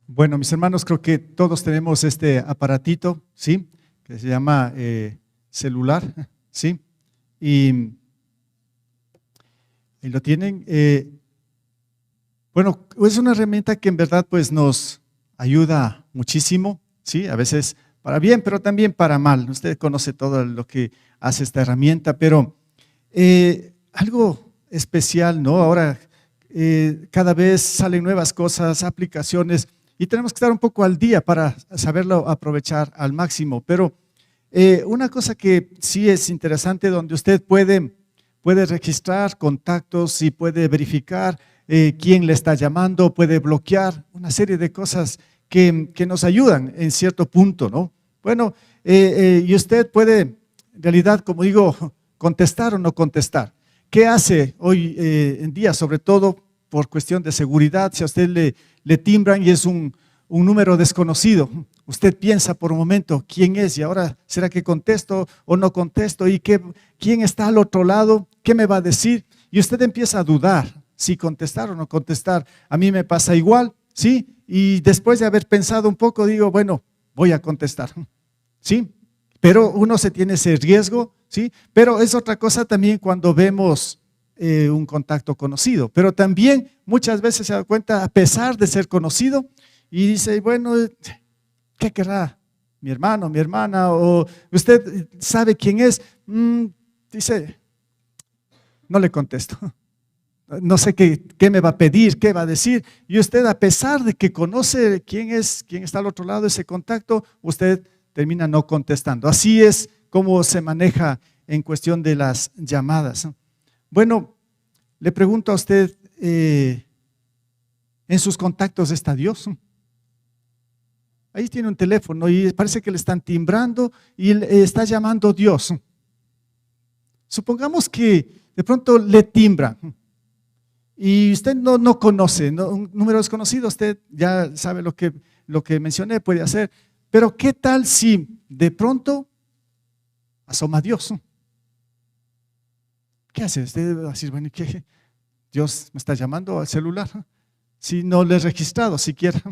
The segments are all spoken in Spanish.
Bueno, mis hermanos, creo que todos tenemos este aparatito, ¿sí? Que se llama celular, ¿sí? Y, y lo tienen. Bueno, es una herramienta que en verdad pues nos ayuda muchísimo, ¿sí? A veces para bien, pero también para mal. Usted conoce todo lo que hace esta herramienta, pero algo especial, ¿no? Ahora cada vez salen nuevas cosas, aplicaciones, y tenemos que estar un poco al día para saberlo aprovechar al máximo. Pero una cosa que sí es interesante, donde usted puede registrar contactos y puede verificar quién le está llamando, puede bloquear una serie de cosas que nos ayudan en cierto punto, ¿no? Bueno, y usted puede, en realidad, como digo, contestar o no contestar. ¿Qué hace hoy en día, sobre todo por cuestión de seguridad? Si a usted le timbran y es un número desconocido, usted piensa por un momento, ¿quién es? Y ahora, ¿será que contesto o no contesto? ¿Y quién está al otro lado? ¿Qué me va a decir? Y usted empieza a dudar si contestar o no contestar. A mí me pasa igual, ¿sí? Y después de haber pensado un poco, digo, bueno, voy a contestar, ¿sí? Pero uno se tiene ese riesgo, ¿sí? Pero es otra cosa también cuando vemos un contacto conocido. Pero también muchas veces se da cuenta, a pesar de ser conocido, y dice, bueno, ¿qué querrá mi hermano, mi hermana? O usted sabe quién es. Dice, no le contesto. No sé qué me va a pedir, qué va a decir. Y usted, a pesar de que conoce quién está al otro lado de ese contacto, usted termina no contestando. Así es como se maneja en cuestión de las llamadas. Bueno, le pregunto a usted, ¿en sus contactos está Dios? Ahí tiene un teléfono y parece que le están timbrando y está llamando Dios. Supongamos que de pronto le timbran y usted no conoce, ¿no? Un número desconocido, usted ya sabe lo que mencioné, puede hacer. Pero ¿qué tal si de pronto asoma Dios? ¿Qué hace? Usted va a decir, bueno, ¿qué? Dios me está llamando al celular, si no le he registrado siquiera.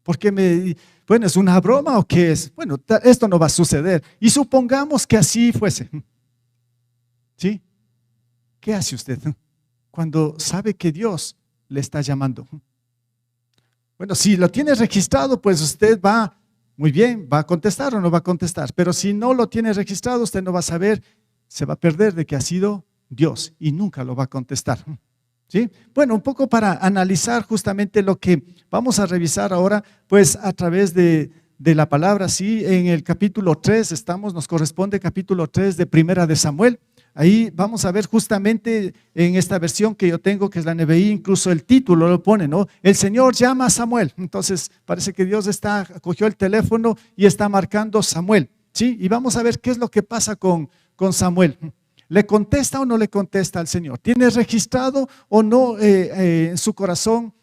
¿Por qué bueno, es una broma o qué es? Bueno, esto no va a suceder. Y supongamos que así fuese. ¿Sí? ¿Qué hace usted cuando sabe que Dios le está llamando? Bueno, si lo tiene registrado, pues usted va, muy bien, va a contestar o no va a contestar. Pero si no lo tiene registrado, usted no va a saber, se va a perder de que ha sido Dios y nunca lo va a contestar. ¿Sí? Bueno, un poco para analizar justamente lo que vamos a revisar ahora, pues a través de la palabra, sí, en el capítulo 3 estamos, nos corresponde capítulo 3 de Primera de Samuel. Ahí vamos a ver justamente en esta versión que yo tengo, que es la NBI, incluso el título lo pone, ¿no? El Señor llama a Samuel. Entonces parece que Dios cogió el teléfono y está marcando Samuel, ¿sí? Y vamos a ver qué es lo que pasa con Samuel. ¿Le contesta o no le contesta al Señor? ¿Tiene registrado o no en su corazón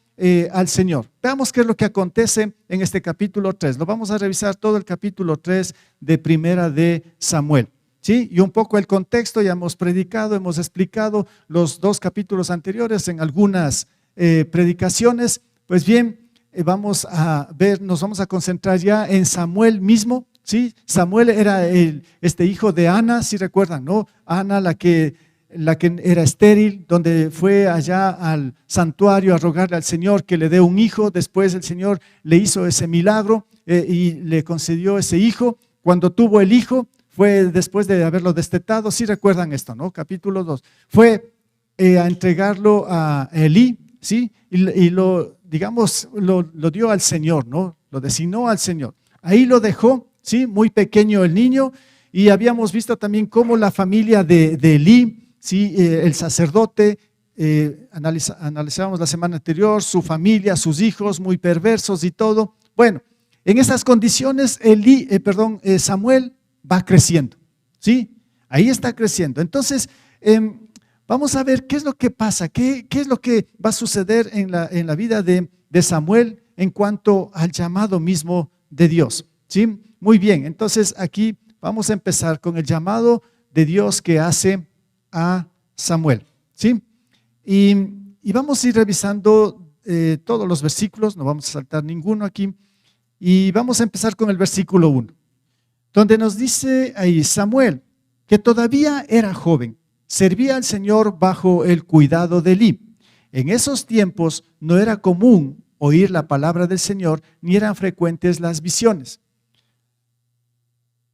al Señor? Veamos qué es lo que acontece en este capítulo 3. Lo vamos a revisar todo el capítulo 3 de Primera de Samuel. ¿Sí? Y un poco el contexto, ya hemos predicado, hemos explicado los dos capítulos anteriores en algunas predicaciones. Pues bien, vamos a ver, nos vamos a concentrar ya en Samuel mismo. ¿Sí? Samuel era este hijo de Ana, si recuerdan, ¿no? Ana, la que era estéril, donde fue allá al santuario a rogarle al Señor que le dé un hijo. Después el Señor le hizo ese milagro y le concedió ese hijo. Cuando tuvo el hijo, fue después de haberlo destetado, si recuerdan esto, ¿no? Capítulo 2. Fue a entregarlo a Elí, ¿sí? Y digamos, lo dio al Señor, ¿no? Lo designó al Señor. Ahí lo dejó. ¿Sí? Muy pequeño el niño, y habíamos visto también cómo la familia de Elí, ¿sí? El sacerdote, analizábamos la semana anterior, su familia, sus hijos muy perversos y todo. Bueno, en esas condiciones Samuel va creciendo, ¿sí? Ahí está creciendo. Entonces, vamos a ver qué es lo que pasa, qué es lo que va a suceder en la vida de Samuel en cuanto al llamado mismo de Dios, ¿sí? Muy bien, entonces aquí vamos a empezar con el llamado de Dios que hace a Samuel, ¿sí? Y vamos a ir revisando todos los versículos, no vamos a saltar ninguno aquí, y vamos a empezar con el versículo 1, donde nos dice ahí Samuel, que todavía era joven, servía al Señor bajo el cuidado de Elí. En esos tiempos no era común oír la palabra del Señor, ni eran frecuentes las visiones.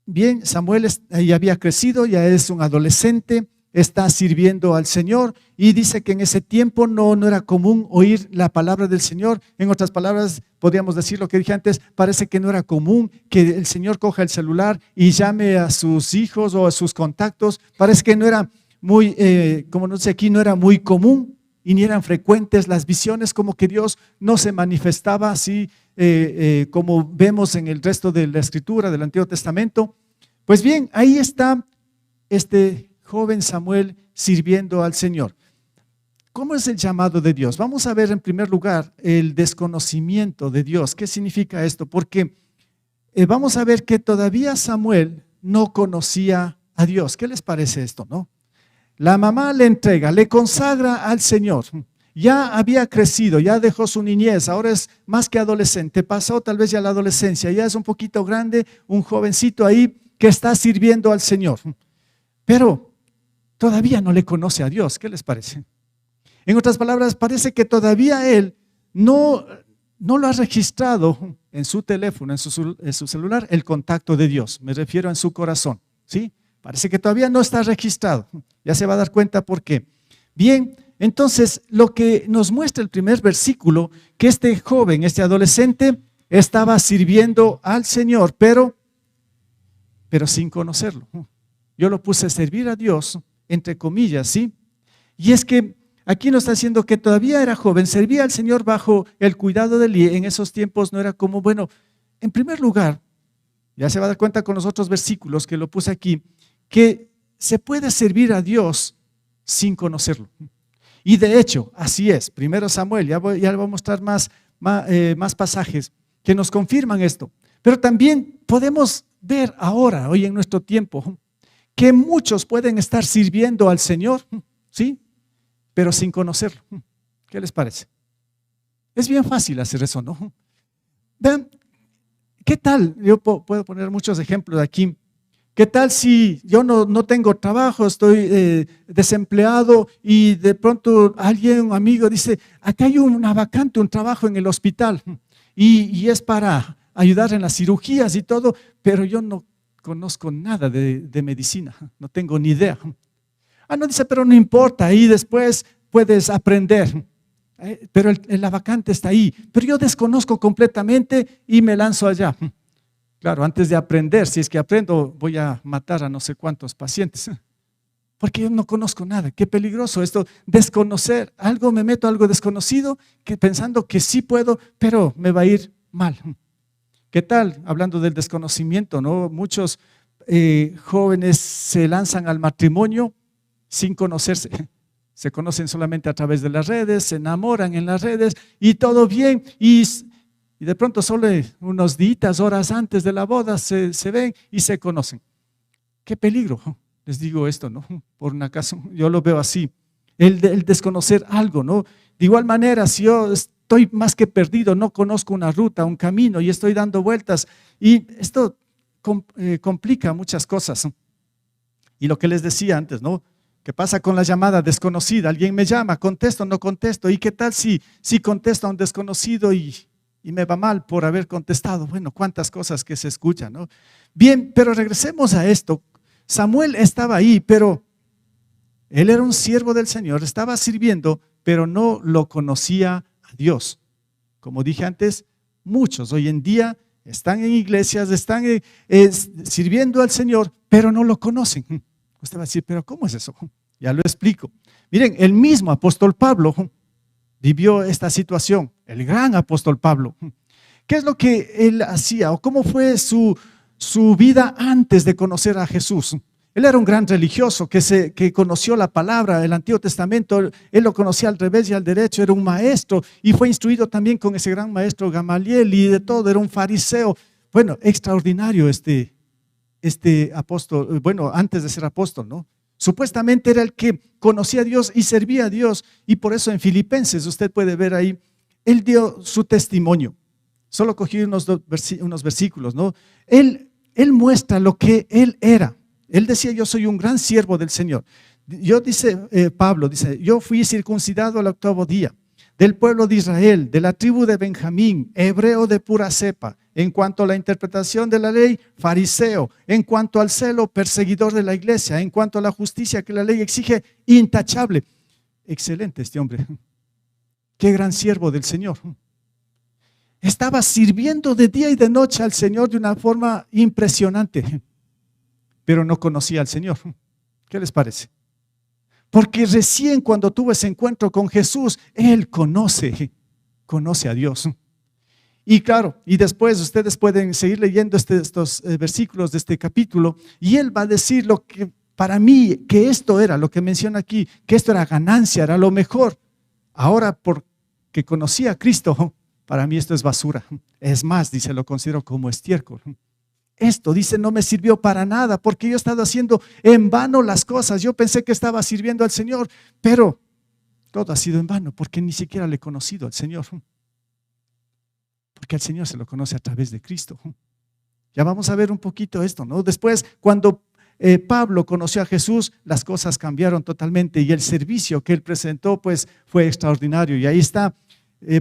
Bien, Samuel ya había crecido, ya es un adolescente, está sirviendo al Señor y dice que en ese tiempo no era común oír la palabra del Señor. En otras palabras, podríamos decir lo que dije antes, parece que no era común que el Señor coja el celular y llame a sus hijos o a sus contactos. Parece que no era muy, como no sé aquí, no era muy común y ni eran frecuentes las visiones, como que Dios no se manifestaba así como vemos en el resto de la Escritura del Antiguo Testamento. Pues bien, ahí está este joven Samuel sirviendo al Señor. ¿Cómo es el llamado de Dios? Vamos a ver en primer lugar el desconocimiento de Dios. ¿Qué significa esto? Porque vamos a ver que todavía Samuel no conocía a Dios. ¿Qué les parece esto, no? La mamá le entrega, le consagra al Señor. Ya había crecido, ya dejó su niñez, ahora es más que adolescente, pasó tal vez ya la adolescencia, ya es un poquito grande, un jovencito ahí que está sirviendo al Señor. Pero todavía no le conoce a Dios. ¿Qué les parece? En otras palabras, parece que todavía él no lo ha registrado en su teléfono, en su celular, el contacto de Dios. Me refiero en su corazón, ¿sí? Parece que todavía no está registrado. Ya se va a dar cuenta por qué. Bien, entonces lo que nos muestra el primer versículo, que este joven, este adolescente, estaba sirviendo al Señor, pero sin conocerlo. Yo lo puse a servir a Dios, entre comillas, ¿sí? Y es que aquí nos está diciendo que todavía era joven, servía al Señor bajo el cuidado de Elí. En esos tiempos no era como, bueno, en primer lugar, ya se va a dar cuenta con los otros versículos que lo puse aquí, que se puede servir a Dios sin conocerlo. Y de hecho, así es. Primero Samuel, ya le voy a mostrar más pasajes que nos confirman esto. Pero también podemos ver ahora, hoy en nuestro tiempo, que muchos pueden estar sirviendo al Señor, ¿sí? Pero sin conocerlo. ¿Qué les parece? Es bien fácil hacer eso, ¿no? Vean, ¿qué tal? Yo puedo poner muchos ejemplos aquí. ¿Qué tal si yo no tengo trabajo, estoy desempleado y de pronto un amigo dice, acá hay una vacante, un trabajo en el hospital y es para ayudar en las cirugías y todo, pero yo no conozco nada de medicina, no tengo ni idea. No dice, pero no importa, ahí después puedes aprender, pero la vacante está ahí, pero yo desconozco completamente y me lanzo allá. Claro, antes de aprender, si es que aprendo, voy a matar a no sé cuántos pacientes, porque yo no conozco nada. Qué peligroso esto, desconocer algo, me meto a algo desconocido, que pensando que sí puedo, pero me va a ir mal. ¿Qué tal? Hablando del desconocimiento, ¿no? Muchos jóvenes se lanzan al matrimonio sin conocerse. Se conocen solamente a través de las redes, se enamoran en las redes y todo bien. Y de pronto solo unos días, horas antes de la boda se ven y se conocen. Qué peligro, les digo esto, ¿no? Por un acaso, yo lo veo así. El desconocer algo, ¿no? De igual manera, si yo estoy más que perdido, no conozco una ruta, un camino y estoy dando vueltas y esto complica muchas cosas. Y lo que les decía antes, ¿no? ¿Qué pasa con la llamada desconocida? Alguien me llama, contesto, no contesto. ¿Y qué tal si contesto a un desconocido y me va mal por haber contestado? Bueno, cuántas cosas que se escuchan, ¿no? Bien, pero regresemos a esto. Samuel estaba ahí, pero él era un siervo del Señor, estaba sirviendo, pero no lo conocía a Dios. Como dije antes, muchos hoy en día están en iglesias, están sirviendo al Señor, pero no lo conocen. Usted va a decir, pero ¿cómo es eso? Ya lo explico. Miren, el mismo apóstol Pablo vivió esta situación, el gran apóstol Pablo. ¿Qué es lo que él hacía o cómo fue su vida antes de conocer a Jesús? Él era un gran religioso que conoció la palabra, el Antiguo Testamento, él lo conocía al revés y al derecho, era un maestro y fue instruido también con ese gran maestro Gamaliel y de todo, era un fariseo. Bueno, extraordinario este apóstol, bueno, antes de ser apóstol, ¿no? Supuestamente era el que conocía a Dios y servía a Dios y por eso en Filipenses usted puede ver ahí él dio su testimonio. Solo cogí unos versículos, ¿no? Él muestra lo que él era. Él decía, yo soy un gran siervo del Señor. Pablo dice, yo fui circuncidado al 8º día, del pueblo de Israel, de la tribu de Benjamín, hebreo de pura cepa. En cuanto a la interpretación de la ley, fariseo. En cuanto al celo, perseguidor de la iglesia. En cuanto a la justicia que la ley exige, intachable. Excelente este hombre. Qué gran siervo del Señor. Estaba sirviendo de día y de noche al Señor de una forma impresionante, pero no conocía al Señor. ¿Qué les parece? Porque recién cuando tuvo ese encuentro con Jesús, él conoce a Dios. Y claro, y después ustedes pueden seguir leyendo estos versículos de este capítulo, y él va a decir lo que para mí, que esto era lo que menciona aquí, que esto era ganancia, era lo mejor. Ahora, porque conocía a Cristo, para mí esto es basura. Es más, dice, lo considero como estiércol. Esto, dice, no me sirvió para nada, porque yo he estado haciendo en vano las cosas. Yo pensé que estaba sirviendo al Señor, pero todo ha sido en vano, porque ni siquiera le he conocido al Señor. Porque al Señor se lo conoce a través de Cristo. Ya vamos a ver un poquito esto, ¿no? Después, cuando Pablo conoció a Jesús, las cosas cambiaron totalmente, y el servicio que él presentó pues fue extraordinario, y ahí está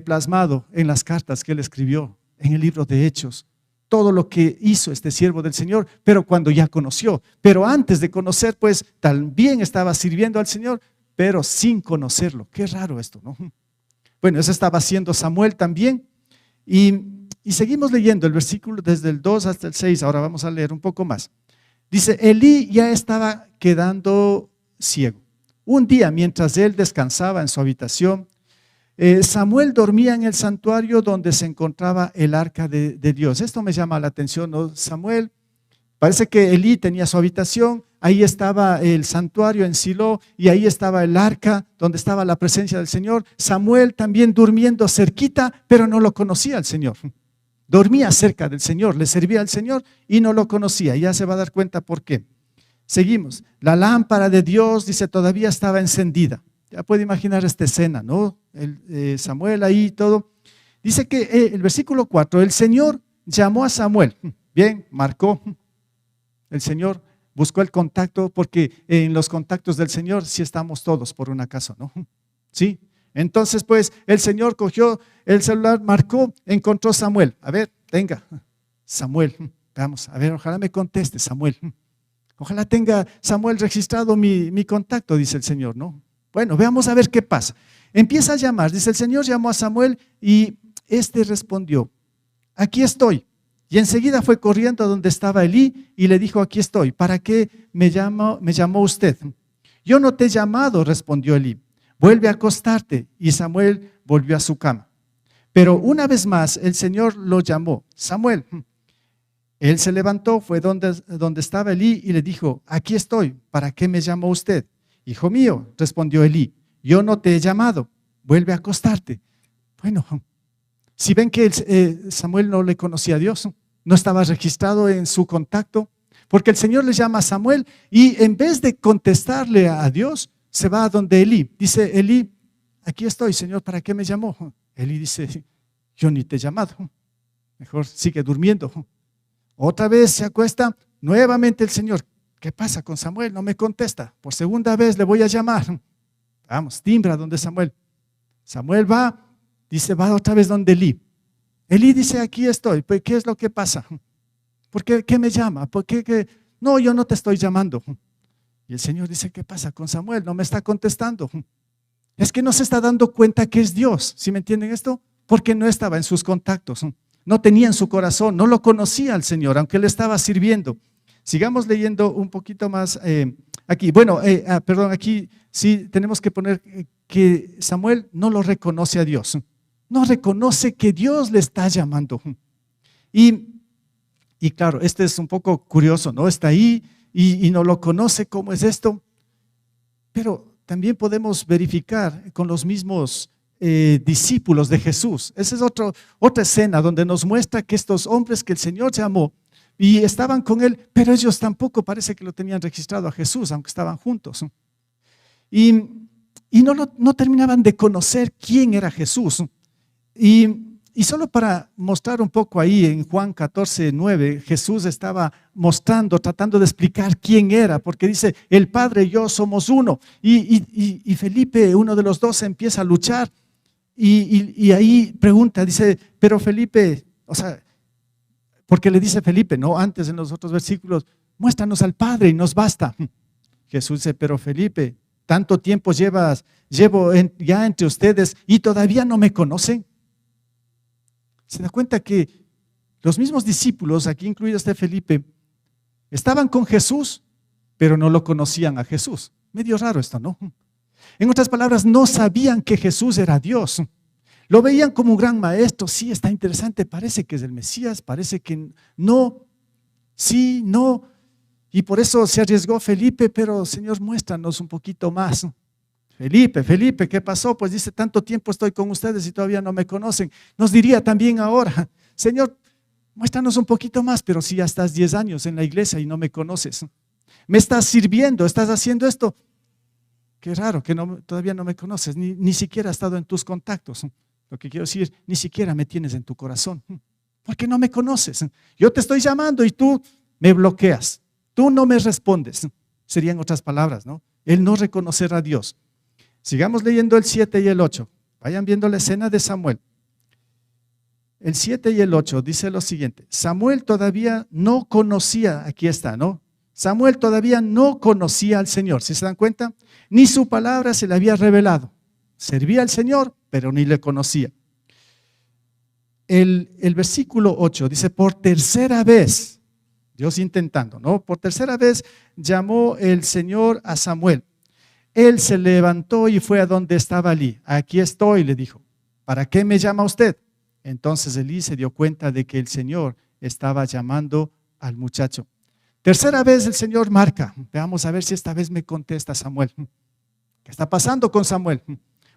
plasmado en las cartas que él escribió, en el libro de Hechos, todo lo que hizo este siervo del Señor, pero cuando ya conoció. Pero antes de conocer, pues también estaba sirviendo al Señor, pero sin conocerlo. Qué raro esto, ¿no? Bueno, eso estaba haciendo Samuel también. Y seguimos leyendo el versículo desde el 2 hasta el 6. Ahora vamos a leer un poco más. Dice, Elí ya estaba quedando ciego. Un día, mientras él descansaba en su habitación, Samuel dormía en el santuario donde se encontraba el arca de Dios. Esto me llama la atención, ¿no? Samuel, parece que Elí tenía su habitación, ahí estaba el santuario en Silo, y ahí estaba el arca donde estaba la presencia del Señor. Samuel también durmiendo cerquita, pero no lo conocía al Señor. Dormía cerca del Señor, le servía al Señor y no lo conocía. Ya se va a dar cuenta por qué. Seguimos. La lámpara de Dios, dice, todavía estaba encendida. Ya puede imaginar esta escena, ¿no? Samuel ahí y todo. Dice que el versículo 4, el Señor llamó a Samuel. Bien, marcó. El Señor buscó el contacto, porque en los contactos del Señor sí estamos todos por un acaso, ¿no? Sí. Entonces, pues, el Señor cogió el celular, marcó, encontró a Samuel. A ver, venga, Samuel, vamos, a ver, ojalá me conteste Samuel. Ojalá tenga Samuel registrado mi contacto, dice el Señor, ¿no? Bueno, veamos a ver qué pasa. Empieza a llamar, dice, el Señor llamó a Samuel y este respondió, aquí estoy. Y enseguida fue corriendo a donde estaba Elí y le dijo, aquí estoy. ¿Para qué me llamó usted? Yo no te he llamado, respondió Elí. Vuelve a acostarte. Y Samuel volvió a su cama. Pero una vez más el Señor lo llamó, Samuel. Él se levantó, fue donde estaba Elí y le dijo, aquí estoy, ¿para qué me llamó usted? Hijo mío, respondió Elí, yo no te he llamado, vuelve a acostarte. Bueno, si ven que Samuel no le conocía a Dios, no estaba registrado en su contacto, porque el Señor le llama a Samuel y en vez de contestarle a Dios, se va a donde Elí. Dice Elí, aquí estoy, Señor, ¿para qué me llamó? Elí dice, yo ni te he llamado, mejor sigue durmiendo. Otra vez se acuesta, nuevamente el Señor, ¿qué pasa con Samuel? No me contesta, por segunda vez le voy a llamar. Vamos, timbra donde Samuel. Samuel va, dice, va otra vez donde Elí. Elí dice, aquí estoy, pues, ¿qué es lo que pasa? ¿Por qué me llama? ¿Por qué? No, yo no te estoy llamando. Y el Señor dice, ¿qué pasa con Samuel? No me está contestando. Es que no se está dando cuenta que es Dios. ¿Sí me entienden esto? Porque no estaba en sus contactos, no tenía en su corazón, no lo conocía al Señor, aunque le estaba sirviendo. Sigamos leyendo un poquito más aquí. Bueno, perdón, aquí sí tenemos que poner que Samuel no lo reconoce a Dios. No reconoce que Dios le está llamando. Y claro, este es un poco curioso, ¿no? Está ahí y no lo conoce, ¿cómo es esto? Pero también podemos verificar con los mismos discípulos de Jesús. Esa es otra escena donde nos muestra que estos hombres que el Señor llamó y estaban con él, pero ellos tampoco parece que lo tenían registrado a Jesús, aunque estaban juntos. Y no terminaban de conocer quién era Jesús. Y solo para mostrar un poco ahí en Juan 14:9, Jesús estaba mostrando, tratando de explicar quién era, porque dice, el Padre y yo somos uno. Y Felipe, uno de los dos, empieza a luchar y ahí pregunta, dice, pero Felipe, o sea, porque le dice Felipe, no, antes en los otros versículos, muéstranos al Padre y nos basta. Jesús dice, pero Felipe, tanto tiempo llevo ya entre ustedes y todavía no me conocen. Se da cuenta que los mismos discípulos, aquí incluido este Felipe, estaban con Jesús, pero no lo conocían a Jesús. Medio raro esto, ¿no? En otras palabras, no sabían que Jesús era Dios. Lo veían como un gran maestro. Sí, está interesante, parece que es el Mesías, parece que no, sí, no. Y por eso se arriesgó Felipe, pero Señor, muéstranos un poquito más. Felipe, ¿qué pasó? Pues dice, tanto tiempo estoy con ustedes y todavía no me conocen. Nos diría también ahora, Señor, muéstranos un poquito más, pero si ya estás 10 años en la iglesia y no me conoces, me estás sirviendo, estás haciendo esto. Qué raro que todavía no me conoces, ni siquiera he estado en tus contactos. Lo que quiero decir, ni siquiera me tienes en tu corazón, porque no me conoces. Yo te estoy llamando y tú me bloqueas, tú no me respondes. Serían otras palabras, ¿no? El no reconocer a Dios. Sigamos leyendo el 7 y el 8. Vayan viendo la escena de Samuel. El 7 y el 8 dice lo siguiente. Samuel todavía no conocía, aquí está, ¿no? Samuel todavía no conocía al Señor, ¿sí se dan cuenta? Ni su palabra se le había revelado. Servía al Señor, pero ni le conocía. El versículo 8 dice, por tercera vez, Dios intentando, ¿no? Por tercera vez llamó el Señor a Samuel. Él se levantó y fue a donde estaba Elí. Aquí estoy, le dijo. ¿Para qué me llama usted? Entonces Elí se dio cuenta de que el Señor estaba llamando al muchacho. Tercera vez el Señor marca. Veamos a ver si esta vez me contesta Samuel. ¿Qué está pasando con Samuel?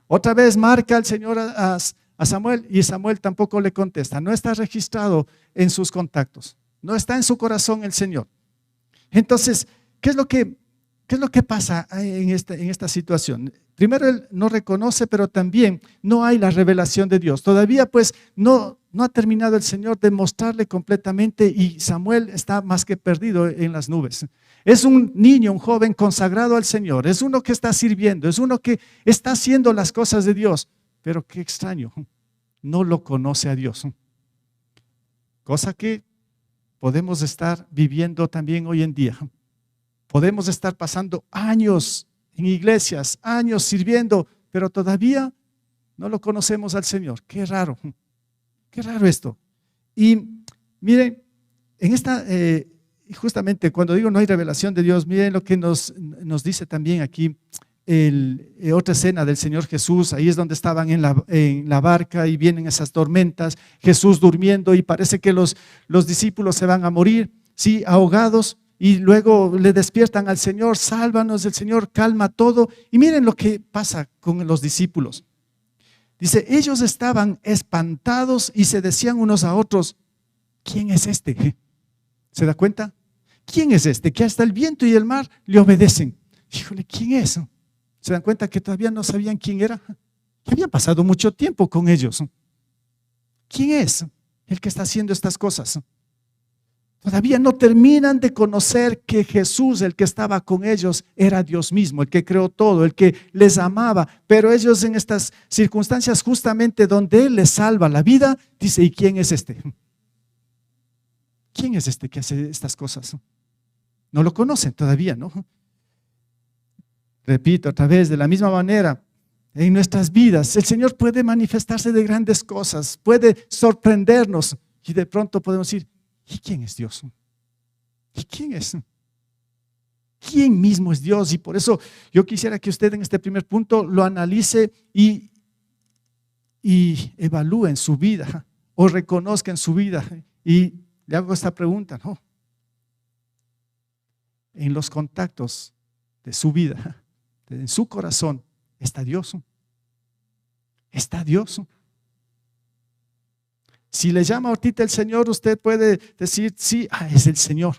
Otra vez marca el Señor a Samuel y Samuel tampoco le contesta. No está registrado en sus contactos. No está en su corazón el Señor. Entonces, ¿qué es lo que pasa en esta situación? Primero, él no reconoce, pero también no hay la revelación de Dios. Todavía pues no ha terminado el Señor de mostrarle completamente y Samuel está más que perdido en las nubes. Es un niño, un joven consagrado al Señor, es uno que está sirviendo, es uno que está haciendo las cosas de Dios, pero qué extraño, no lo conoce a Dios. Cosa que podemos estar viviendo también hoy en día. Podemos estar pasando años en iglesias, años sirviendo, pero todavía no lo conocemos al Señor. Qué raro esto. Y miren, justamente cuando digo no hay revelación de Dios, miren lo que nos dice también aquí otra escena del Señor Jesús. Ahí es donde estaban en la barca y vienen esas tormentas, Jesús durmiendo y parece que los discípulos se van a morir, sí, ahogados. Y luego le despiertan al Señor, sálvanos, el Señor calma todo. Y miren lo que pasa con los discípulos. Dice, ellos estaban espantados y se decían unos a otros, ¿quién es este? ¿Se da cuenta? ¿Quién es este? Que hasta el viento y el mar le obedecen. Híjole, ¿quién es? ¿Se dan cuenta que todavía no sabían quién era? Había pasado mucho tiempo con ellos. ¿Quién es el que está haciendo estas cosas? Todavía no terminan de conocer que Jesús, el que estaba con ellos, era Dios mismo, el que creó todo, el que les amaba. Pero ellos en estas circunstancias, justamente donde Él les salva la vida, dice, ¿y quién es este? ¿Quién es este que hace estas cosas? No lo conocen todavía, ¿no? Repito otra vez, de la misma manera, en nuestras vidas, el Señor puede manifestarse de grandes cosas, puede sorprendernos y de pronto podemos decir, ¿y quién es Dios? ¿Y quién es? ¿Quién mismo es Dios? Y por eso yo quisiera que usted en este primer punto lo analice y evalúe en su vida o reconozca en su vida. Y le hago esta pregunta, ¿no? En los contactos de su vida, en su corazón, ¿está Dios? ¿Está Dios? Si le llama ahorita el Señor, usted puede decir, sí, es el Señor.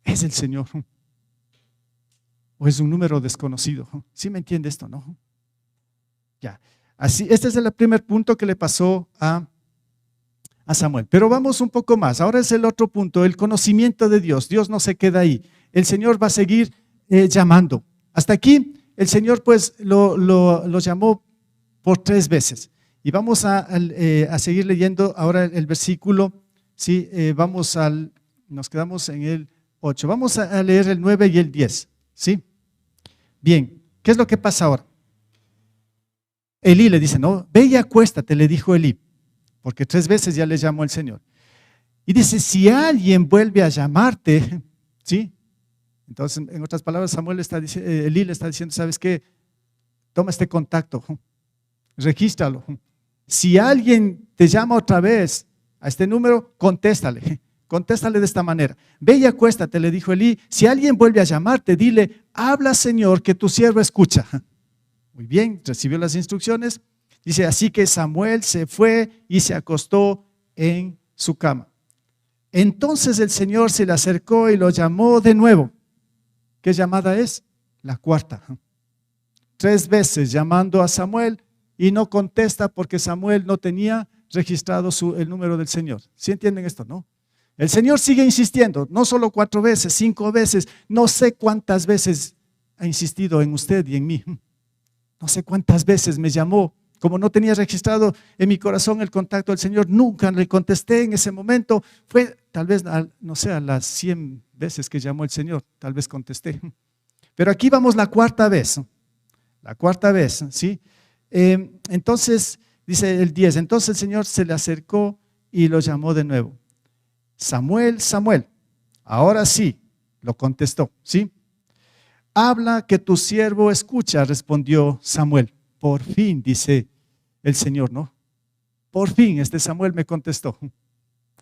Es el Señor. O es un número desconocido. ¿Sí me entiende esto, no? Ya. Así, este es el primer punto que le pasó a Samuel. Pero vamos un poco más. Ahora es el otro punto, el conocimiento de Dios. Dios no se queda ahí. El Señor va a seguir llamando. Hasta aquí el Señor pues lo llamó por 3 veces. Y vamos a seguir leyendo ahora el versículo. Sí, nos quedamos en el 8. Vamos a leer el 9 y el 10. ¿Sí? Bien, ¿qué es lo que pasa ahora? Elí le dice, no, ve y acuéstate, le dijo Elí, porque 3 veces ya le llamó el Señor. Y dice, si alguien vuelve a llamarte, ¿sí? Entonces, en otras palabras, Elí le está diciendo, ¿sabes qué? Toma este contacto, regístralo. Si alguien te llama otra vez a este número, contéstale de esta manera. Ve y acuéstate, le dijo Elí, si alguien vuelve a llamarte, dile, habla Señor, que tu siervo escucha. Muy bien, recibió las instrucciones. Dice, así que Samuel se fue y se acostó en su cama. Entonces el Señor se le acercó y lo llamó de nuevo. ¿Qué llamada es? La 4. 3 veces llamando a Samuel y no contesta porque Samuel no tenía registrado el número del Señor. ¿Sí entienden esto, no? El Señor sigue insistiendo, no solo 4 veces, 5 veces, no sé cuántas veces ha insistido en usted y en mí. No sé cuántas veces me llamó, como no tenía registrado en mi corazón el contacto del Señor, nunca le contesté en ese momento. Fue tal vez, no sé, a las 100 veces que llamó el Señor, tal vez contesté. Pero aquí vamos la 4ª vez, ¿sí? Entonces, dice el 10, entonces el Señor se le acercó y lo llamó de nuevo. Samuel, Samuel, ahora sí, lo contestó, ¿sí? Habla que tu siervo escucha, respondió Samuel. Por fin, dice el Señor, ¿no? Por fin este Samuel me contestó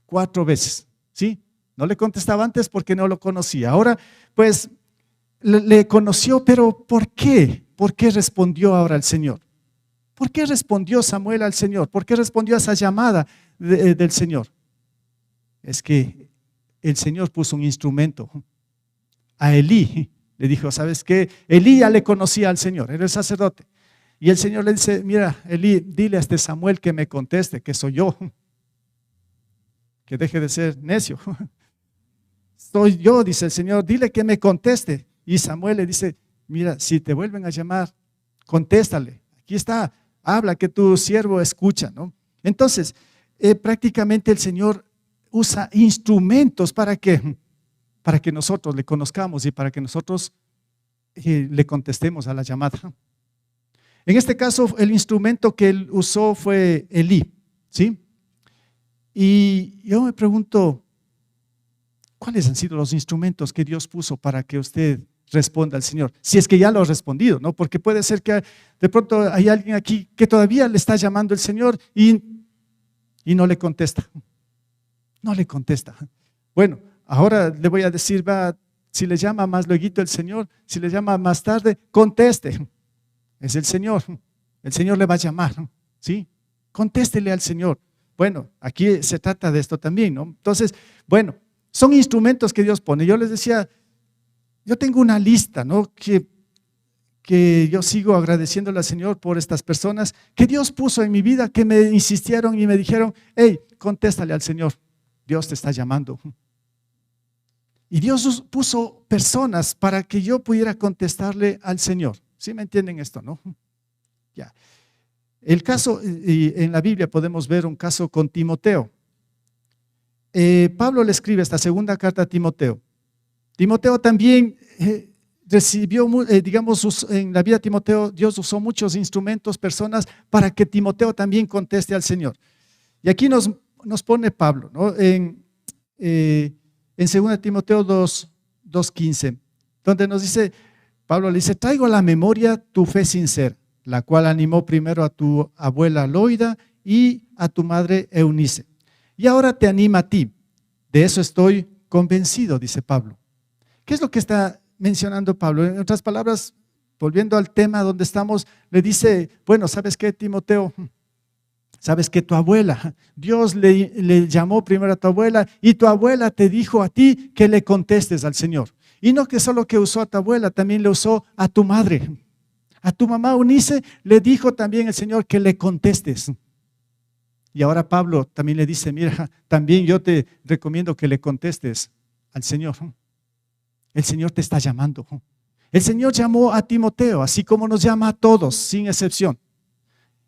4 veces, ¿sí? No le contestaba antes porque no lo conocía. Ahora, pues, le conoció, pero ¿por qué? ¿Por qué respondió ahora el Señor? ¿Por qué respondió Samuel al Señor? ¿Por qué respondió a esa llamada del Señor? Es que el Señor puso un instrumento a Elí. Le dijo, ¿sabes qué? Elí ya le conocía al Señor, era el sacerdote. Y el Señor le dice, mira, Elí, dile a este Samuel que me conteste, que soy yo. Que deje de ser necio. Soy yo, dice el Señor, dile que me conteste. Y Samuel le dice, mira, si te vuelven a llamar, contéstale. Aquí está, habla que tu siervo escucha, ¿no? Entonces, prácticamente el Señor usa instrumentos para que nosotros le conozcamos y para que nosotros le contestemos a la llamada. En este caso, el instrumento que él usó fue Elí, ¿sí? Y yo me pregunto, ¿cuáles han sido los instrumentos que Dios puso para que usted responda al Señor? Si es que ya lo ha respondido, ¿no? Porque puede ser que de pronto hay alguien aquí que todavía le está llamando el Señor y no le contesta. No le contesta. Bueno, ahora le voy a decir, si le llama más luego el Señor, si le llama más tarde, conteste. Es el Señor le va a llamar, ¿sí? Contéstele al Señor. Bueno, aquí se trata de esto también, ¿no? Entonces, bueno, son instrumentos que Dios pone. Yo les decía, yo tengo una lista, ¿no? Que yo sigo agradeciéndole al Señor por estas personas que Dios puso en mi vida, que me insistieron y me dijeron, hey, contéstale al Señor, Dios te está llamando. Y Dios puso personas para que yo pudiera contestarle al Señor. ¿Sí me entienden esto, no? Ya. El caso, y en la Biblia podemos ver un caso con Timoteo. Pablo le escribe esta 2ª carta a Timoteo. Timoteo también recibió, digamos, en la vida de Timoteo, Dios usó muchos instrumentos, personas, para que Timoteo también conteste al Señor. Y aquí nos pone Pablo, ¿no? En 2 Timoteo 2:15, donde nos dice, Pablo le dice, traigo a la memoria tu fe sincera, la cual animó primero a tu abuela Loida y a tu madre Eunice. Y ahora te anima a ti. De eso estoy convencido, dice Pablo. ¿Qué es lo que está mencionando Pablo? En otras palabras, volviendo al tema donde estamos, le dice, bueno, ¿sabes qué, Timoteo? Sabes que tu abuela, Dios le llamó primero a tu abuela y tu abuela te dijo a ti que le contestes al Señor. Y no que solo que usó a tu abuela, también le usó a tu madre. A tu mamá Eunice le dijo también el Señor que le contestes. Y ahora Pablo también le dice, mira, también yo te recomiendo que le contestes al Señor. El Señor te está llamando. El Señor llamó a Timoteo, así como nos llama a todos, sin excepción.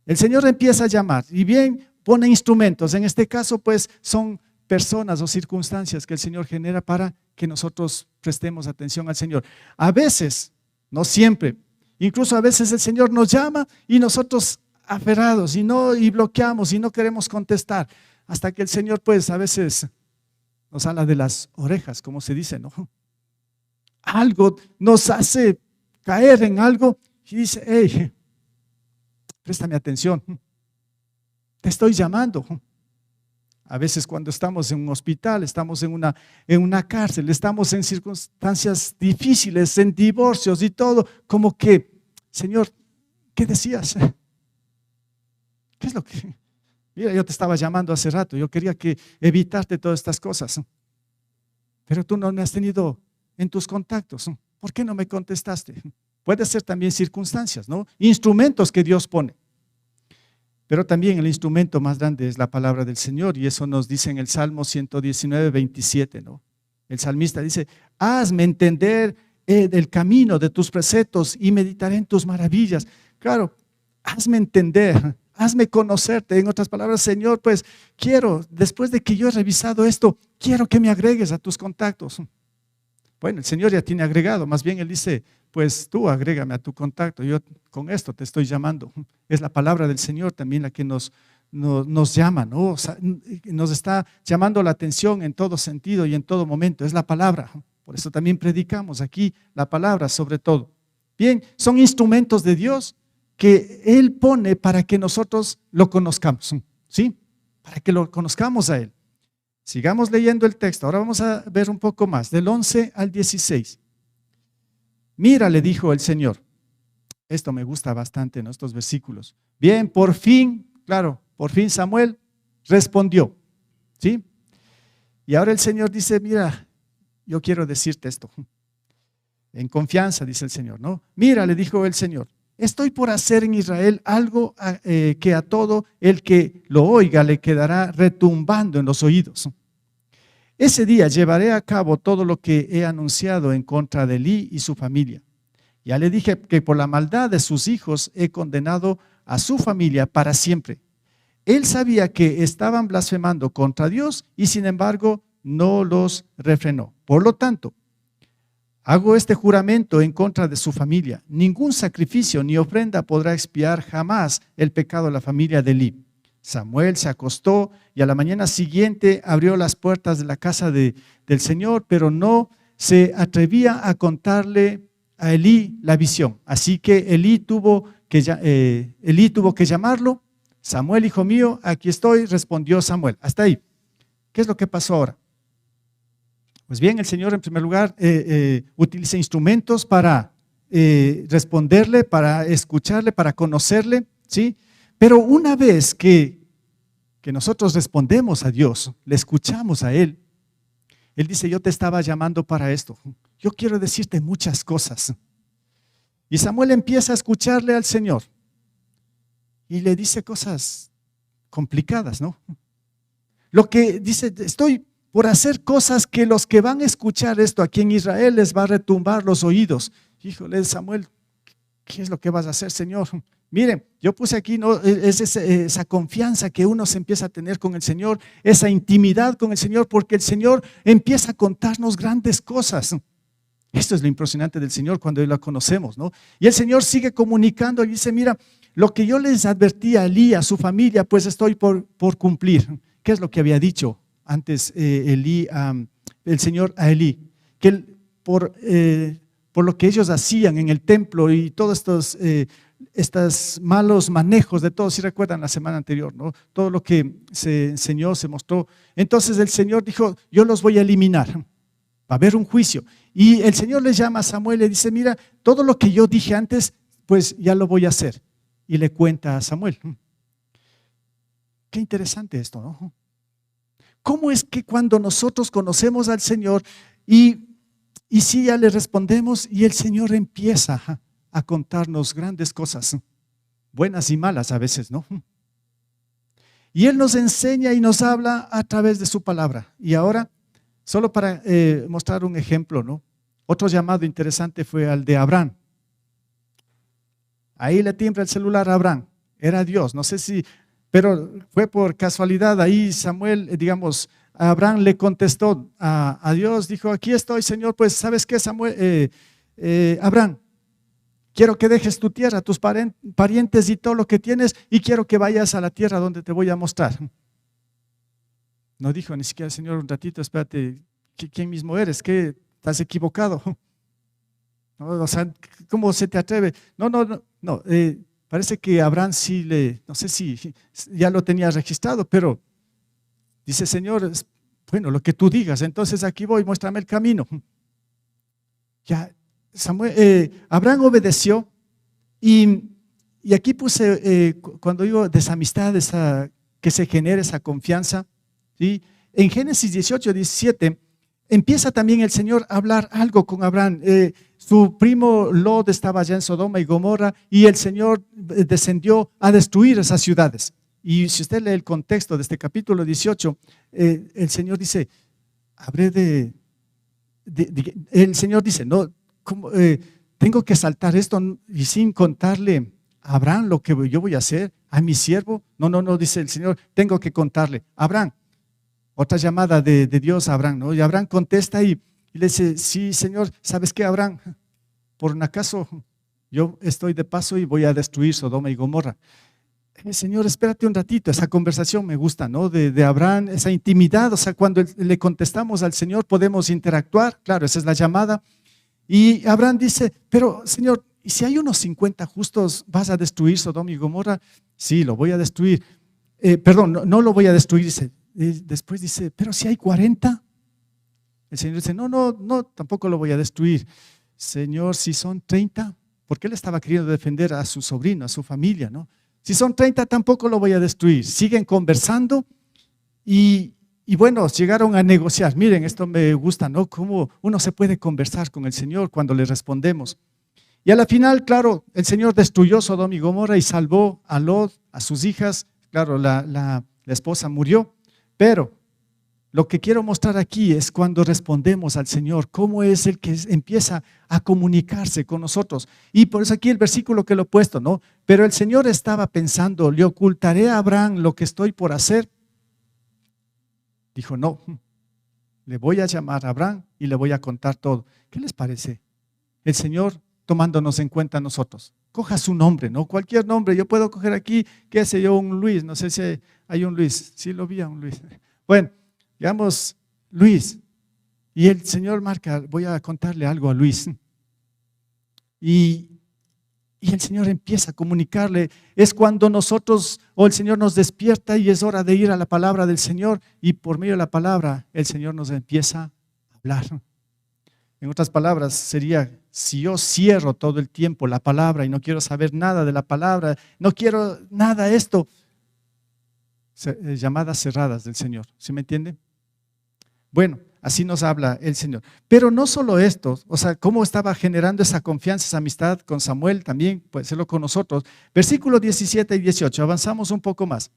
El Señor empieza a llamar y bien pone instrumentos. En este caso, pues, son personas o circunstancias que el Señor genera para que nosotros prestemos atención al Señor. A veces, no siempre, incluso a veces el Señor nos llama y nosotros aferrados y bloqueamos y no queremos contestar, hasta que el Señor, pues, a veces nos habla de las orejas, como se dice, ¿no? Algo nos hace caer en algo y dice, hey, préstame atención, te estoy llamando. A veces cuando estamos en un hospital, estamos en una cárcel, estamos en circunstancias difíciles, en divorcios y todo, como que, Señor, ¿qué decías? ¿Qué es lo que? Mira, yo te estaba llamando hace rato, yo quería evitarte todas estas cosas, pero tú no me has tenido en tus contactos. ¿Por qué no me contestaste? Puede ser también circunstancias, ¿no? Instrumentos que Dios pone. Pero también el instrumento más grande es la palabra del Señor, y eso nos dice en el Salmo 119, 27, ¿no? El salmista dice, hazme entender el camino de tus preceptos y meditaré en tus maravillas. Claro, hazme entender, hazme conocerte. En otras palabras, Señor, pues quiero, después de que yo he revisado esto, quiero que me agregues a tus contactos. Bueno, el Señor ya tiene agregado, más bien Él dice, pues tú agrégame a tu contacto, yo con esto te estoy llamando. Es la palabra del Señor también la que nos llama, ¿no? O sea, nos está llamando la atención en todo sentido y en todo momento, es la palabra. Por eso también predicamos aquí la palabra sobre todo. Bien, son instrumentos de Dios que Él pone para que nosotros lo conozcamos, ¿sí? Para que lo conozcamos a Él. Sigamos leyendo el texto. Ahora vamos a ver un poco más, del 11 al 16. Mira, le dijo el Señor. Esto me gusta bastante en estos versículos. Bien, por fin, claro, por fin Samuel respondió, ¿sí? Y ahora el Señor dice, mira, yo quiero decirte esto. En confianza, dice el Señor, ¿no? Mira, le dijo el Señor, estoy por hacer en Israel algo que a todo el que lo oiga le quedará retumbando en los oídos. Ese día llevaré a cabo todo lo que he anunciado en contra de Elí y su familia. Ya le dije que por la maldad de sus hijos he condenado a su familia para siempre. Él sabía que estaban blasfemando contra Dios y sin embargo no los refrenó. Por lo tanto, hago este juramento en contra de su familia. Ningún sacrificio ni ofrenda podrá expiar jamás el pecado de la familia de Elí. Samuel se acostó y a la mañana siguiente abrió las puertas de la casa del Señor, pero no se atrevía a contarle a Elí la visión. Así que Elí tuvo que llamarlo. Samuel, hijo mío, aquí estoy, respondió Samuel. Hasta ahí. ¿Qué es lo que pasó ahora? Pues bien, el Señor en primer lugar utiliza instrumentos para responderle, para escucharle, para conocerle, ¿sí? Pero una vez que nosotros respondemos a Dios, le escuchamos a Él, Él dice, yo te estaba llamando para esto. Yo quiero decirte muchas cosas. Y Samuel empieza a escucharle al Señor y le dice cosas complicadas, ¿no? Lo que dice, estoy por hacer cosas que los que van a escuchar esto aquí en Israel les va a retumbar los oídos. Híjole, Samuel, ¿qué es lo que vas a hacer, Señor? Miren, yo puse aquí, ¿no? Es esa confianza que uno se empieza a tener con el Señor, esa intimidad con el Señor, porque el Señor empieza a contarnos grandes cosas. Esto es lo impresionante del Señor cuando lo conocemos, ¿no? Y el Señor sigue comunicando y dice, mira, lo que yo les advertí a Elí, a su familia, pues estoy por cumplir. ¿Qué es lo que había dicho antes el Señor a Elí? Que por lo que ellos hacían en el templo y todos estos malos manejos de todo, si recuerdan la semana anterior, ¿no? Todo lo que se enseñó, se mostró. Entonces el Señor dijo, yo los voy a eliminar, va a haber un juicio. Y el Señor le llama a Samuel y le dice, mira, todo lo que yo dije antes, pues ya lo voy a hacer. Y le cuenta a Samuel. Qué interesante esto, ¿no? ¿Cómo es que cuando nosotros conocemos al Señor y sí ya le respondemos y el Señor empieza a contarnos grandes cosas, buenas y malas a veces, ¿no? Y Él nos enseña y nos habla a través de su palabra. Y ahora, solo para mostrar un ejemplo, ¿no? Otro llamado interesante fue al de Abraham. Ahí le tiembla el celular a Abraham. Era Dios, no sé si, pero fue por casualidad. Ahí Samuel, digamos, Abraham le contestó a Dios, dijo, aquí estoy, Señor, pues ¿sabes qué, Samuel? Abraham, quiero que dejes tu tierra, tus parientes y todo lo que tienes, y quiero que vayas a la tierra donde te voy a mostrar. No dijo ni siquiera, Señor, un ratito, espérate, ¿quién mismo eres? ¿Qué? ¿Estás equivocado? ¿No? O sea, ¿cómo se te atreve? No, parece que Abraham sí no sé si ya lo tenía registrado, pero dice, Señor, bueno, lo que tú digas, entonces aquí voy, muéstrame el camino. Ya, Abraham obedeció y aquí puse, cuando digo desamistad, que se genere esa confianza, ¿sí? En Génesis 18, 17, empieza también el Señor a hablar algo con Abraham. Su primo Lot estaba allá en Sodoma y Gomorra y el Señor descendió a destruir esas ciudades. Y si usted lee el contexto de este capítulo 18, el Señor dice, el Señor dice, no, tengo que saltar esto y sin contarle a Abraham lo que yo voy a hacer, a mi siervo. No, dice el Señor, tengo que contarle. Abraham, otra llamada de Dios a Abraham, ¿no? Y Abraham contesta y le dice, sí, Señor, ¿sabes qué, Abraham? Por un acaso yo estoy de paso y voy a destruir Sodoma y Gomorra. Señor, espérate un ratito, esa conversación me gusta, ¿no? De Abraham, esa intimidad, o sea, cuando le contestamos al Señor podemos interactuar, claro, esa es la llamada. Y Abraham dice, pero Señor, ¿y si hay unos 50 justos, vas a destruir Sodoma y Gomorra? Sí, lo voy a destruir. Perdón, no lo voy a destruir, dice. Después dice, pero si hay 40. El Señor dice, no, tampoco lo voy a destruir. Señor, si son 30, porque él estaba queriendo defender a su sobrino, a su familia, ¿no? Si son 30, tampoco lo voy a destruir. Siguen conversando y bueno, llegaron a negociar. Miren, esto me gusta, ¿no? Cómo uno se puede conversar con el Señor cuando le respondemos. Y a la final, claro, el Señor destruyó Sodoma y Gomorra y salvó a Lot, a sus hijas. Claro, la esposa murió, pero lo que quiero mostrar aquí es cuando respondemos al Señor, cómo es el que empieza a comunicarse con nosotros. Y por eso aquí el versículo que lo he puesto, ¿no? Pero el Señor estaba pensando, ¿le ocultaré a Abraham lo que estoy por hacer? Dijo, no, le voy a llamar a Abraham y le voy a contar todo. ¿Qué les parece? El Señor tomándonos en cuenta a nosotros. Coja su nombre, ¿no? Cualquier nombre. Yo puedo coger aquí, qué sé yo, un Luis. No sé si hay un Luis. Sí lo vi a un Luis. Bueno, digamos Luis. Y el Señor marca, voy a contarle algo a Luis. Y el Señor empieza a comunicarle. Es cuando nosotros o el Señor nos despierta y es hora de ir a la palabra del Señor. Y por medio de la palabra, el Señor nos empieza a hablar. En otras palabras, sería, si yo cierro todo el tiempo la palabra y no quiero saber nada de la palabra, no quiero nada de esto, llamadas cerradas del Señor, ¿sí me entiende? Bueno, así nos habla el Señor. Pero no solo esto, o sea, cómo estaba generando esa confianza, esa amistad con Samuel, también puede serlo con nosotros. Versículos 17 y 18, avanzamos un poco más.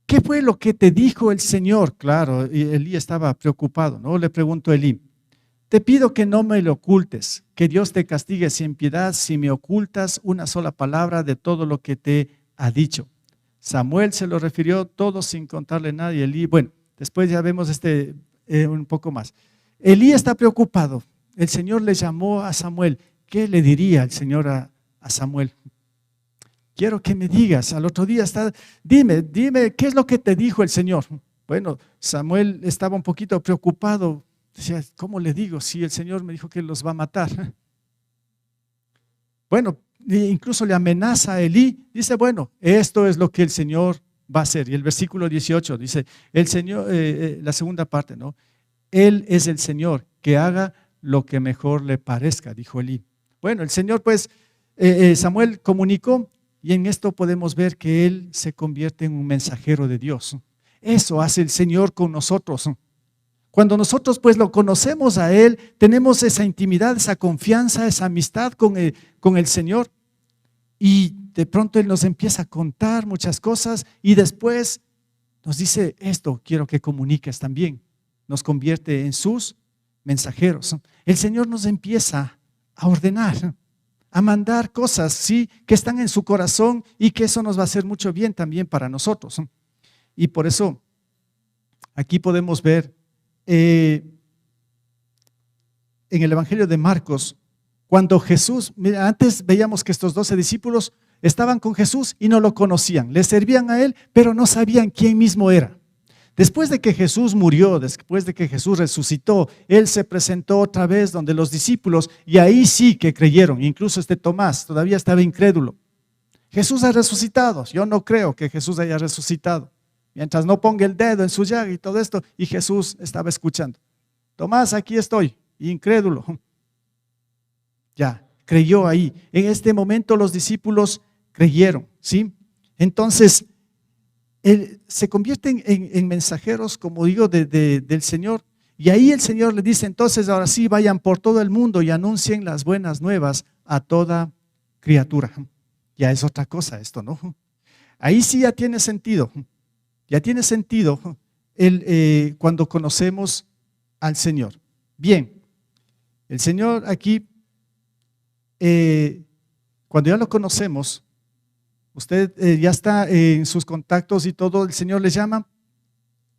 ¿Qué fue lo que te dijo el Señor? Claro, y Elí estaba preocupado, ¿no? Le preguntó Elí. Te pido que no me lo ocultes, que Dios te castigue sin piedad si me ocultas una sola palabra de todo lo que te ha dicho. Samuel se lo refirió todo sin contarle a nadie. Elí, bueno, después ya vemos un poco más. Elí está preocupado. El Señor le llamó a Samuel. ¿Qué le diría el Señor a Samuel? Quiero que me digas. Al otro día dime, ¿qué es lo que te dijo el Señor? Bueno, Samuel estaba un poquito preocupado. Decía, ¿cómo le digo si el Señor me dijo que los va a matar? Bueno, incluso le amenaza a Elí. Dice, bueno, esto es lo que el Señor va a hacer. Y el versículo 18 dice, el Señor, la segunda parte, ¿no? Él es el Señor, que haga lo que mejor le parezca, dijo Elí. Bueno, el Señor pues, Samuel comunicó y en esto podemos ver que Él se convierte en un mensajero de Dios. Eso hace el Señor con nosotros. Cuando nosotros pues lo conocemos a Él, tenemos esa intimidad, esa confianza, esa amistad con el Señor. Y de pronto Él nos empieza a contar muchas cosas y después nos dice: esto quiero que comuniques también. Nos convierte en sus mensajeros. El Señor nos empieza a ordenar, a mandar cosas, sí, que están en su corazón y que eso nos va a hacer mucho bien también para nosotros. Y por eso aquí podemos ver en el Evangelio de Marcos, cuando Jesús, mira, antes veíamos que estos 12 discípulos estaban con Jesús y no lo conocían, le servían a Él, pero no sabían quién mismo era. Después de que Jesús murió, después de que Jesús resucitó, Él se presentó otra vez donde los discípulos y ahí sí que creyeron, incluso Tomás todavía estaba incrédulo. Jesús ha resucitado, yo no creo que Jesús haya resucitado. Mientras no ponga el dedo en su llaga y todo esto, y Jesús estaba escuchando. Tomás, aquí estoy, incrédulo. Ya, creyó ahí. En este momento los discípulos creyeron, ¿sí? Entonces, se convierten en mensajeros, como digo, del Señor. Y ahí el Señor le dice: entonces ahora sí, vayan por todo el mundo y anuncien las buenas nuevas a toda criatura. Ya es otra cosa esto, ¿no? Ahí sí ya tiene sentido. Ya tiene sentido cuando conocemos al Señor. Bien, el Señor aquí, cuando ya lo conocemos, usted ya está en sus contactos y todo, el Señor le llama.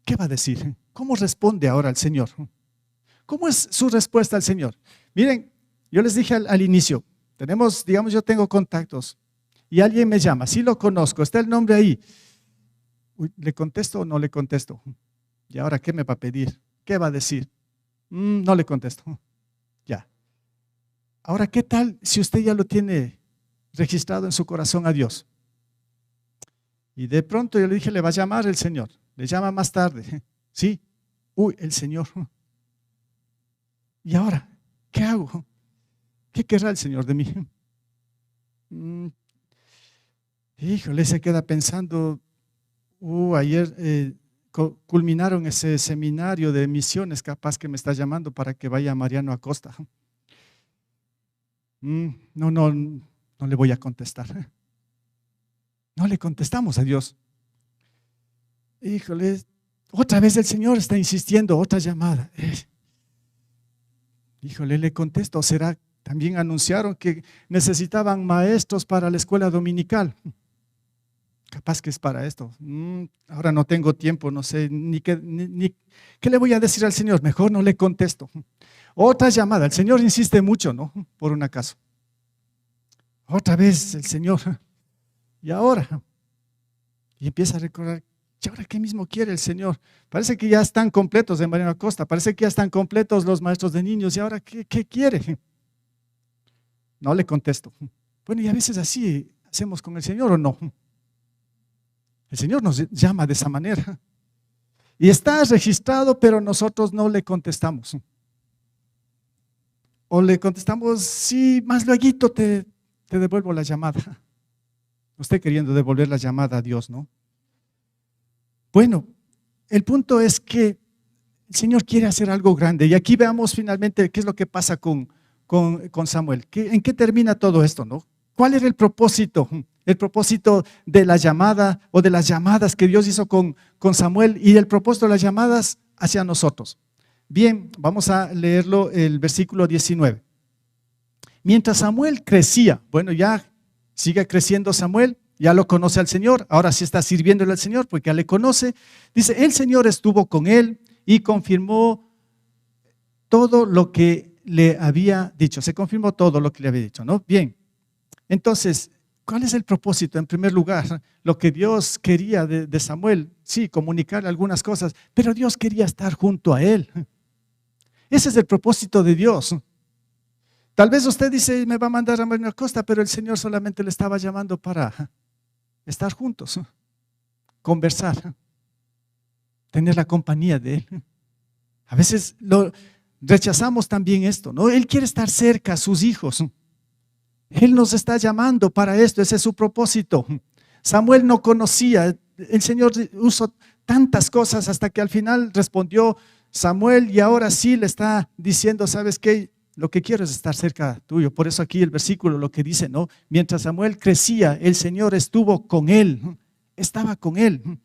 ¿Qué va a decir? ¿Cómo responde ahora al Señor? ¿Cómo es su respuesta al Señor? Miren, yo les dije al inicio, digamos, yo tengo contactos y alguien me llama, sí lo conozco, está el nombre ahí. Uy, ¿le contesto o no le contesto? ¿Y ahora qué me va a pedir? ¿Qué va a decir? No le contesto. Ya. Ahora, ¿qué tal si usted ya lo tiene registrado en su corazón a Dios? Y de pronto yo le dije: le va a llamar el Señor. Le llama más tarde. Sí. Uy, el Señor. ¿Y ahora qué hago? ¿Qué querrá el Señor de mí? Híjole, se queda pensando. Ayer culminaron ese seminario de misiones, capaz que me está llamando para que vaya a Mariano Acosta. No le voy a contestar. No le contestamos a Dios. Híjole, otra vez el Señor está insistiendo, otra llamada. Híjole, le contesto. ¿Será? También anunciaron que necesitaban maestros para la escuela dominical. Capaz que es para esto. Ahora no tengo tiempo, no sé ni qué le voy a decir al Señor. Mejor no le contesto. Otra llamada. El Señor insiste mucho, ¿no? Por un acaso. Otra vez el Señor. Y ahora. Y empieza a recordar. ¿Y ahora qué mismo quiere el Señor? Parece que ya están completos de Mariano Acosta. Parece que ya están completos los maestros de niños. ¿Y ahora qué quiere? No le contesto. Bueno, y a veces así hacemos con el Señor, ¿o no? El Señor nos llama de esa manera. Y está registrado, pero nosotros no le contestamos. O le contestamos: sí, más luego te devuelvo la llamada. Usted queriendo devolver la llamada a Dios, ¿no? Bueno, el punto es que el Señor quiere hacer algo grande. Y aquí veamos finalmente qué es lo que pasa con Samuel. ¿En qué termina todo esto, no? ¿Cuál era el propósito? El propósito de la llamada o de las llamadas que Dios hizo con Samuel y el propósito de las llamadas hacia nosotros. Bien, vamos a leerlo, el versículo 19. Mientras Samuel crecía, bueno, ya sigue creciendo Samuel, ya lo conoce al Señor, ahora sí está sirviéndole al Señor porque ya le conoce. Dice: el Señor estuvo con él y confirmó todo lo que le había dicho. Se confirmó todo lo que le había dicho, ¿no? Bien, entonces, ¿cuál es el propósito? En primer lugar, lo que Dios quería de Samuel, sí, comunicarle algunas cosas, pero Dios quería estar junto a él. Ese es el propósito de Dios. Tal vez usted dice: me va a mandar a Mariano Acosta, pero el Señor solamente le estaba llamando para estar juntos, conversar, tener la compañía de Él. A veces rechazamos también esto, ¿no? Él quiere estar cerca a sus hijos. Él nos está llamando para esto, ese es su propósito. Samuel no conocía, el Señor usó tantas cosas hasta que al final respondió: Samuel, y ahora sí le está diciendo, ¿sabes qué? Lo que quiero es estar cerca tuyo. Por eso aquí el versículo lo que dice, ¿no? Mientras Samuel crecía, el Señor estuvo con él, estaba con él.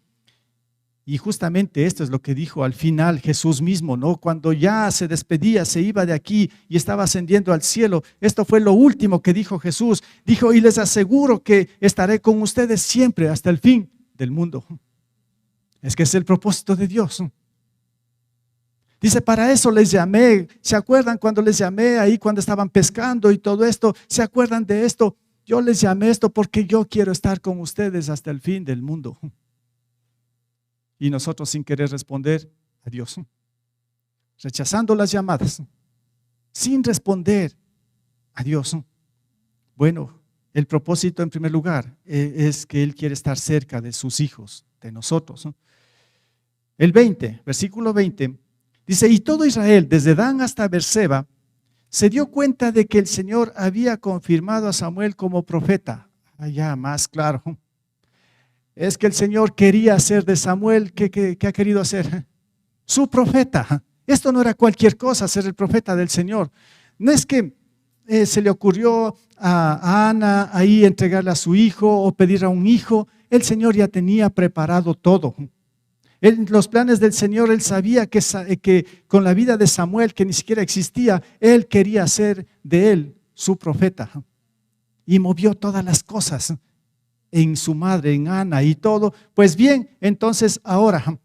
Y justamente esto es lo que dijo al final Jesús mismo, ¿no? Cuando ya se despedía, se iba de aquí y estaba ascendiendo al cielo. Esto fue lo último que dijo Jesús. Dijo, y les aseguro que estaré con ustedes siempre hasta el fin del mundo. Es que es el propósito de Dios. Dice, para eso les llamé. ¿Se acuerdan cuando les llamé ahí cuando estaban pescando y todo esto? ¿Se acuerdan de esto? Yo les llamé esto porque yo quiero estar con ustedes hasta el fin del mundo. Y nosotros sin querer responder a Dios, rechazando las llamadas, sin responder a Dios. Bueno, el propósito en primer lugar es que Él quiere estar cerca de sus hijos, de nosotros. El 20, versículo 20, dice, y todo Israel, desde Dan hasta Beerseba, se dio cuenta de que el Señor había confirmado a Samuel como profeta. Allá más claro. Es que el Señor quería hacer de Samuel, ¿qué ha querido hacer? Su profeta. Esto no era cualquier cosa, ser el profeta del Señor. No es que se le ocurrió a Ana ahí entregarle a su hijo o pedir a un hijo. El Señor ya tenía preparado todo. En los planes del Señor, Él sabía que con la vida de Samuel, que ni siquiera existía, Él quería hacer de él su profeta. Y movió todas las cosas en su madre, en Ana y todo. Pues bien, entonces ahora,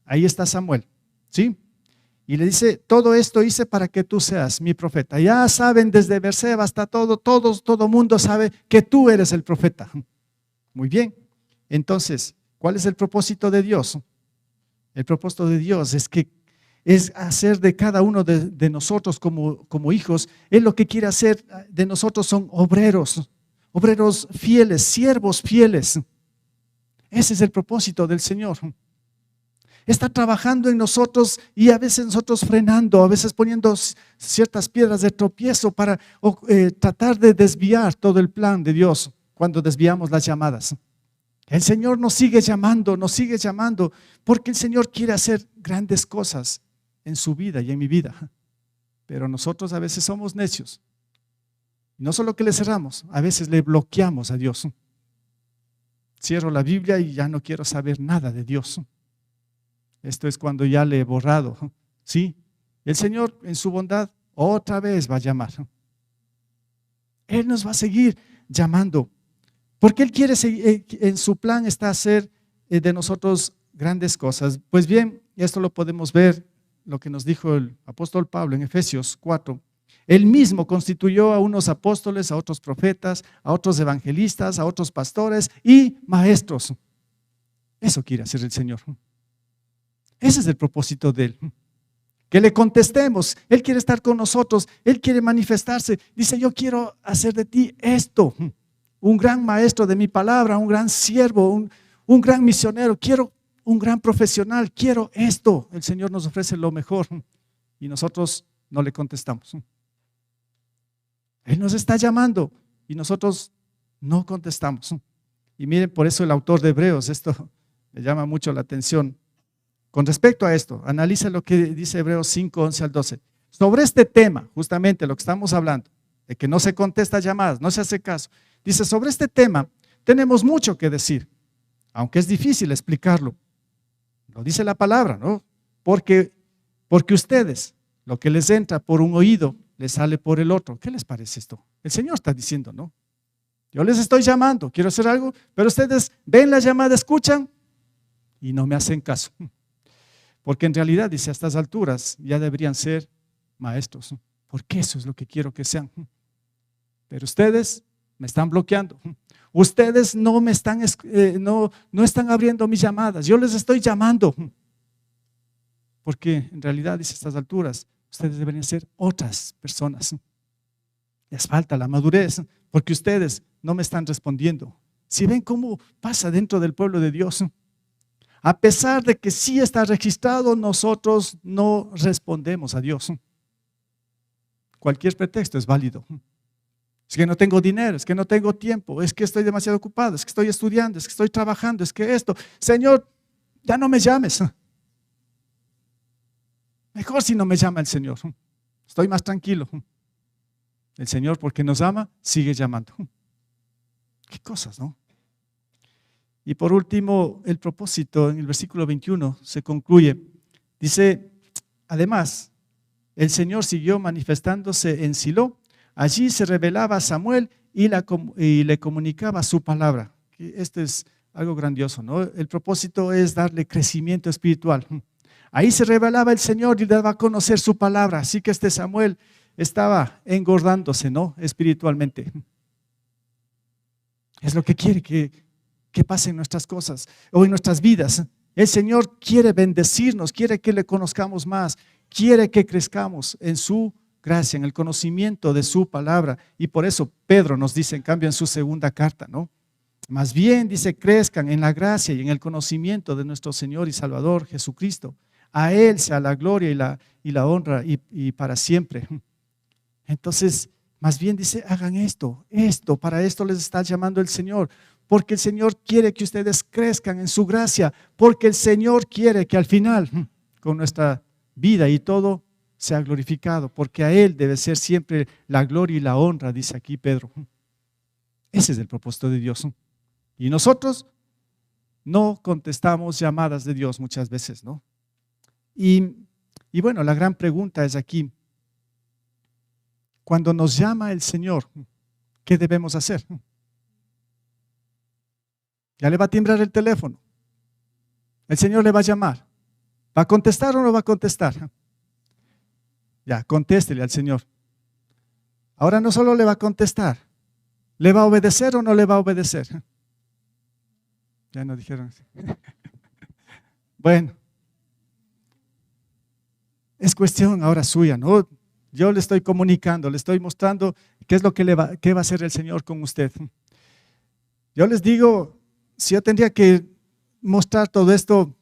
ahí está Samuel, ¿sí? Y le dice, todo esto hice para que tú seas mi profeta. Ya saben, desde Beerseba hasta todo mundo sabe que tú eres el profeta. Muy bien, entonces, ¿cuál es el propósito de Dios? El propósito de Dios es hacer de cada uno de nosotros como hijos. Él lo que quiere hacer de nosotros son obreros fieles, siervos fieles. Ese es el propósito del Señor. Está trabajando en nosotros y a veces nosotros frenando, a veces poniendo ciertas piedras de tropiezo para tratar de desviar todo el plan de Dios cuando desviamos las llamadas. El Señor nos sigue llamando, porque el Señor quiere hacer grandes cosas en su vida y en mi vida. Pero nosotros a veces somos necios. No solo que le cerramos, a veces le bloqueamos a Dios. Cierro la Biblia y ya no quiero saber nada de Dios. Esto es cuando ya le he borrado. ¿Sí? El Señor en su bondad otra vez va a llamar. Él nos va a seguir llamando. Porque Él quiere seguir, en su plan está hacer de nosotros grandes cosas. Pues bien, esto lo podemos ver, lo que nos dijo el apóstol Pablo en Efesios 4. Él mismo constituyó a unos apóstoles, a otros profetas, a otros evangelistas, a otros pastores y maestros. Eso quiere hacer el Señor. Ese es el propósito de Él. Que le contestemos. Él quiere estar con nosotros. Él quiere manifestarse. Dice, yo quiero hacer de ti esto. Un gran maestro de mi palabra, un gran siervo, un gran misionero. Quiero un gran profesional. Quiero esto. El Señor nos ofrece lo mejor y nosotros no le contestamos. Él nos está llamando y nosotros no contestamos. Y miren, por eso el autor de Hebreos, esto me llama mucho la atención. Con respecto a esto, analiza lo que dice Hebreos 5, 11 al 12. Sobre este tema, justamente lo que estamos hablando, de que no se contesta llamadas, no se hace caso. Dice, sobre este tema tenemos mucho que decir, aunque es difícil explicarlo. Lo dice la palabra, ¿no? Porque ustedes, lo que les entra por un oído, les sale por el otro. ¿Qué les parece esto? El Señor está diciendo, ¿no? Yo les estoy llamando, quiero hacer algo, pero ustedes ven la llamada, escuchan y no me hacen caso. Porque en realidad, dice, a estas alturas ya deberían ser maestros, porque eso es lo que quiero que sean. Pero ustedes me están bloqueando. Ustedes no me están, no están abriendo mis llamadas. Yo les estoy llamando. Porque en realidad, dice, a estas alturas, ustedes deberían ser otras personas. Les falta la madurez, porque ustedes no me están respondiendo. Si ven cómo pasa dentro del pueblo de Dios, a pesar de que sí está registrado, nosotros no respondemos a Dios. Cualquier pretexto es válido. Es que no tengo dinero, es que no tengo tiempo, es que estoy demasiado ocupado, es que estoy estudiando, es que estoy trabajando, es que esto. Señor, ya no me llames. Mejor si no me llama el Señor. Estoy más tranquilo. El Señor, porque nos ama, sigue llamando. Qué cosas, ¿no? Y por último, el propósito en el versículo 21 se concluye. Dice, además, el Señor siguió manifestándose en Silo. Allí se revelaba a Samuel y le comunicaba su palabra. Esto es algo grandioso, ¿no? El propósito es darle crecimiento espiritual. Ahí se revelaba el Señor y daba a conocer su palabra. Así que este Samuel estaba engordándose, ¿no? Espiritualmente. Es lo que quiere que pase en nuestras cosas o en nuestras vidas. El Señor quiere bendecirnos, quiere que le conozcamos más, quiere que crezcamos en su gracia, en el conocimiento de su palabra. Y por eso Pedro nos dice, en cambio, en su segunda carta, ¿no? Más bien, dice, crezcan en la gracia y en el conocimiento de nuestro Señor y Salvador Jesucristo. A Él sea la gloria y la honra y para siempre. Entonces, más bien dice, hagan esto, para esto les está llamando el Señor. Porque el Señor quiere que ustedes crezcan en su gracia. Porque el Señor quiere que al final, con nuestra vida y todo, sea glorificado. Porque a Él debe ser siempre la gloria y la honra, dice aquí Pedro. Ese es el propósito de Dios. Y nosotros no contestamos llamadas de Dios muchas veces, ¿no? Y bueno, la gran pregunta es aquí, cuando nos llama el Señor, ¿qué debemos hacer? Ya le va a timbrar el teléfono, el Señor le va a llamar, ¿va a contestar o no va a contestar? Ya, contéstele al Señor. Ahora no solo le va a contestar, ¿le va a obedecer o no le va a obedecer? Ya no dijeron así. Bueno, es cuestión ahora suya, ¿no? Yo le estoy comunicando, le estoy mostrando qué es lo que qué va a hacer el Señor con usted. Yo les digo, si yo tendría que mostrar todo esto,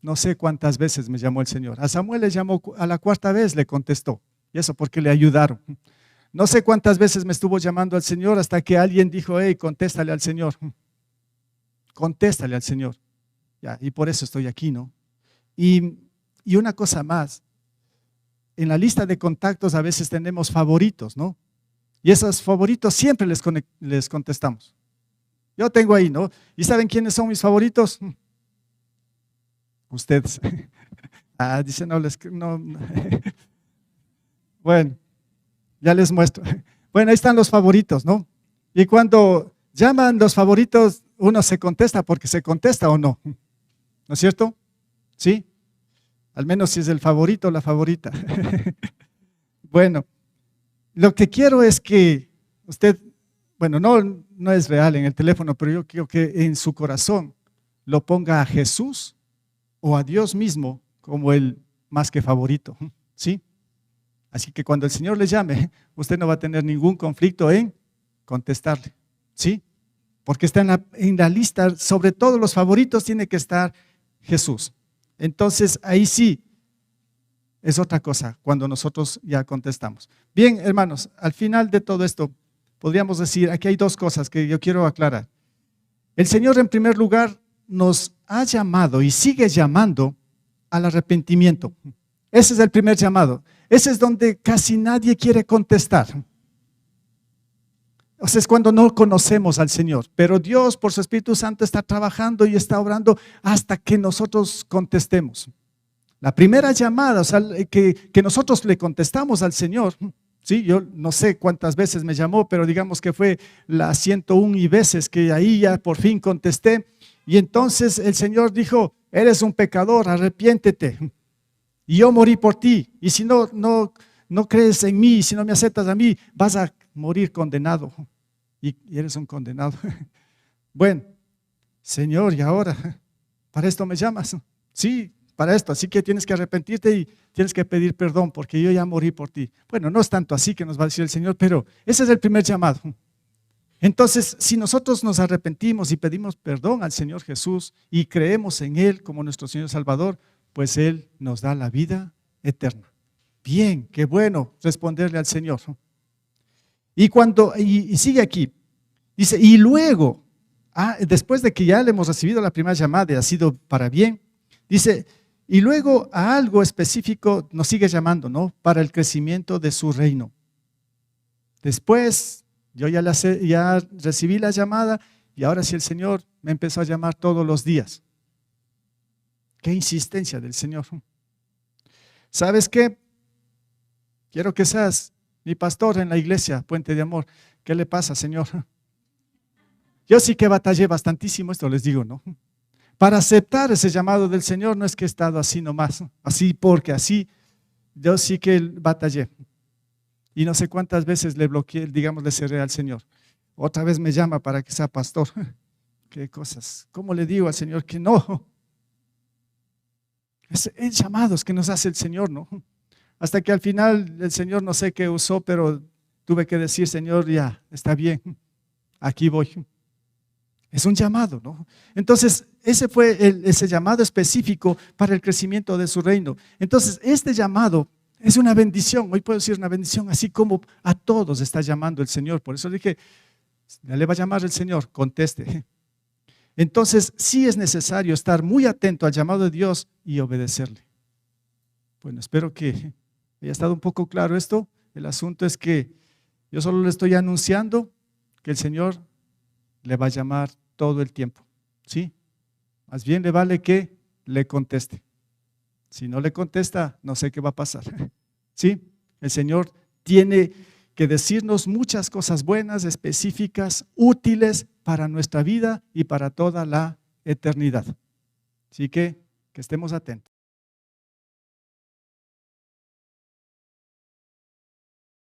no sé cuántas veces me llamó el Señor. A Samuel le llamó, a la cuarta vez le contestó, y eso porque le ayudaron. No sé cuántas veces me estuvo llamando al Señor hasta que alguien dijo, hey, contéstale al Señor. Contéstale al Señor. Ya, y por eso estoy aquí, ¿no? Y una cosa más, en la lista de contactos a veces tenemos favoritos, ¿no? Y esos favoritos siempre les contestamos. Yo tengo ahí, ¿no? ¿Y saben quiénes son mis favoritos? Ustedes. Dicen, no. Bueno, ya les muestro. Bueno, ahí están los favoritos, ¿no? Y cuando llaman los favoritos, uno se contesta porque se contesta o no. ¿No es cierto? ¿Sí? Al menos si es el favorito o la favorita. Bueno, lo que quiero es que usted, bueno, no es real en el teléfono, pero yo quiero que en su corazón lo ponga a Jesús o a Dios mismo como el más que favorito. ¿Sí? Así que cuando el Señor le llame, usted no va a tener ningún conflicto en contestarle. ¿Sí? Porque está en la lista, sobre todos los favoritos tiene que estar Jesús. Entonces, ahí sí es otra cosa cuando nosotros ya contestamos. Bien, hermanos, al final de todo esto, podríamos decir, aquí hay dos cosas que yo quiero aclarar. El Señor, en primer lugar, nos ha llamado y sigue llamando al arrepentimiento. Ese es el primer llamado. Ese es donde casi nadie quiere contestar. O sea, es cuando no conocemos al Señor, pero Dios por su Espíritu Santo está trabajando y está obrando hasta que nosotros contestemos. La primera llamada, o sea, que nosotros le contestamos al Señor, sí, yo no sé cuántas veces me llamó, pero digamos que fue las 101 y veces que ahí ya por fin contesté. Y entonces el Señor dijo, eres un pecador, arrepiéntete. Y yo morí por ti. Y si no crees en mí, si no me aceptas a mí, vas a morir condenado. Y eres un condenado. Bueno, Señor, ¿y ahora? ¿Para esto me llamas? Sí, para esto. Así que tienes que arrepentirte y tienes que pedir perdón porque yo ya morí por ti. Bueno, no es tanto así que nos va a decir el Señor, pero ese es el primer llamado. Entonces, si nosotros nos arrepentimos y pedimos perdón al Señor Jesús y creemos en Él como nuestro Señor Salvador, pues Él nos da la vida eterna. Bien, qué bueno responderle al Señor. Y sigue aquí, dice, y luego, después de que ya le hemos recibido la primera llamada y ha sido para bien, dice, Y luego a algo específico nos sigue llamando, ¿no? Para el crecimiento de su reino. Después, yo ya recibí la llamada y ahora sí el Señor me empezó a llamar todos los días. Qué insistencia del Señor. ¿Sabes qué? Quiero que seas mi pastor en la iglesia, Puente de Amor. ¿Qué le pasa, Señor? Yo sí que batallé bastantísimo, esto les digo, ¿no? Para aceptar ese llamado del Señor, no es que he estado así nomás, así porque así, yo sí que batallé. Y no sé cuántas veces le bloqueé, digamos, le cerré al Señor. Otra vez me llama para que sea pastor. Qué cosas. ¿Cómo le digo al Señor que no? Es llamados que nos hace el Señor, ¿no? Hasta que al final el Señor no sé qué usó, pero tuve que decir, Señor, ya, está bien, aquí voy. Es un llamado, ¿no? Entonces, ese fue ese llamado específico para el crecimiento de su reino. Entonces, este llamado es una bendición. Hoy puedo decir una bendición, así como a todos está llamando el Señor. Por eso dije, ya le va a llamar el Señor, conteste. Entonces, sí es necesario estar muy atento al llamado de Dios y obedecerle. Bueno, espero que haya estado un poco claro esto. El asunto es que yo solo le estoy anunciando que el Señor le va a llamar todo el tiempo, ¿sí? Más bien le vale que le conteste. Si no le contesta, no sé qué va a pasar, ¿sí? El Señor tiene que decirnos muchas cosas buenas, específicas, útiles para nuestra vida y para toda la eternidad. Así que estemos atentos.